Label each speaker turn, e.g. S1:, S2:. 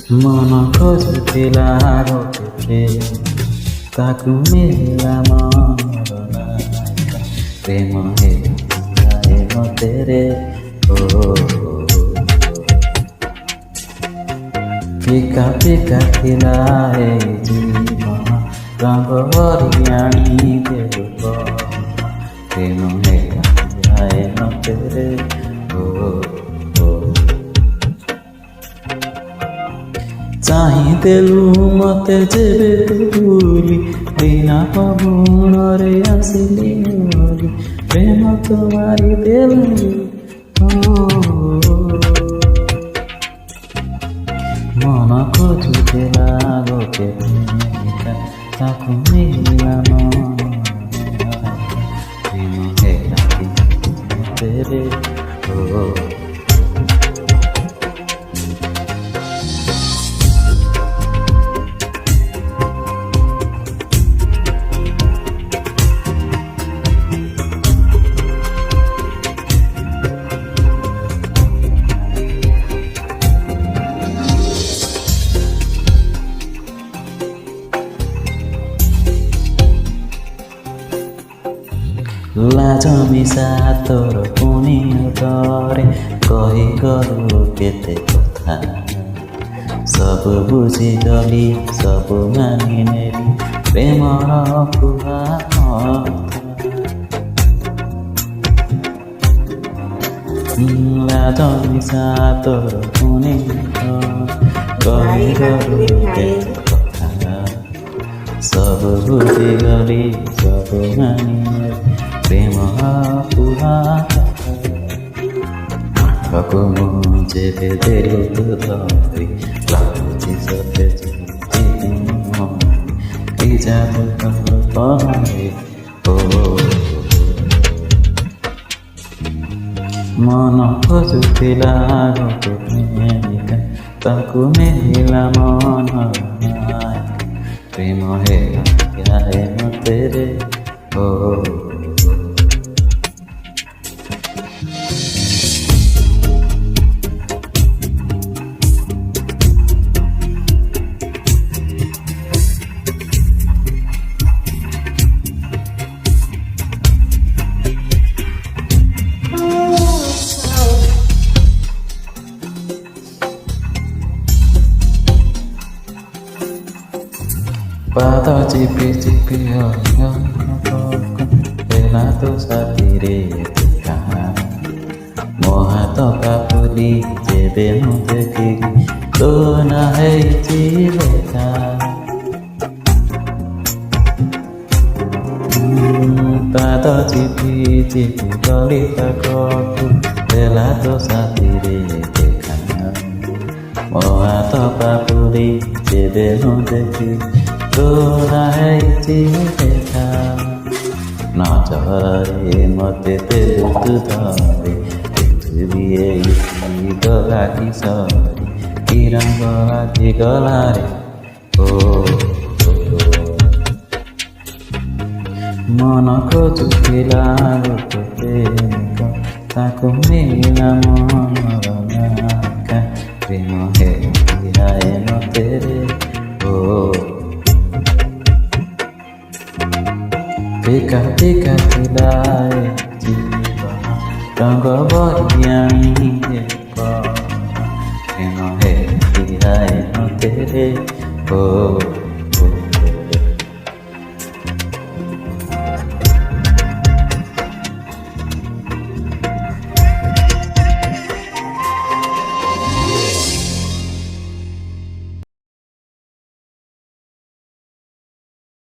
S1: मन खोजुଥିଲା ଗୋଟେ ତାକୁ ମିଳିଲା ମୋର ନାୟିକା ପ୍ରେମ ହେଇଯାଏ ମତେରେ ଫିକା ଫିକା ଥିଲା ଏଇ ଜୀବନ ରଙ୍ଗ ଭରି ଆଣିଦେଲୁ ପ୍ରେମ ହେଇଯାଏ ମତେରେ ଚାହିଁଦେଲୁ ମତେ ଯେବେ ତୁ ଭୁଲି ବିନା ପବନରେ ଆସିଲି ବୋଲି ପ୍ରେମ ତ ମାରିଦେଲୁ ମନ ଖୋଜୁଥିଲା ଗୋଟେ ପ୍ରେମିକା ତାକୁ ମିଳିଲା ପ୍ରେମ ହେଇଗଲା ମତେରେ लाज मिसा तोर पुनि डरे कहिगलु केते कथा सब बुझिगली सब मानिनेली प्रेमर कुहा लाज मिसा तोर पुनि कहिगलु केते कथा सब बुझिगली सब मानिनेली प्रेम पुरा आँखाको मुझे देलु तु धरी लाଗୁଛି सते मन खोजुଥିଲା ଗୋଟେ ପ୍ରେମିକା ତାକୁ ମିଳିଲା ମନର ନାୟିକା ପ୍ରେମ ହେଇଯାଏ ମତେରେ पाद चिपी चिपी देला तो साथीरे देखा मो हाथ कापुली जेबे मु देखी तो ना ହେଇଛି ଲେଖା पाद चिपी चिपी गली पाखକୁ देला तो साथीरे देखा मो हाथ कापुली जेबे मु देखी तोरा ହେଇଛି ଲେଖା ନଜରରେ ମତେ ଦେଲୁ ତୁ ଧରି ପୃଥିବୀ ଏଇଠି ଗଲା କିଶୋରୀ କି ରଙ୍ଗ ଆଜିଗଲା ରେ ମନ ଖୋଜୁଥିଲା ଗୋଟେ ପ୍ରେମିକା ତାକୁ ମିଳିଲା ମନର ନାୟିକା ପ୍ରେମ ହେଇଯାଏ ମତେରେ ଫିକା ଫିକା ଥିଲା ଏ ଜୀବନ ରଙ୍ଗ ଭରି ଆଣିଦେଲୁ ପ୍ରେମ ହେଇଯାଏ ମତେରେ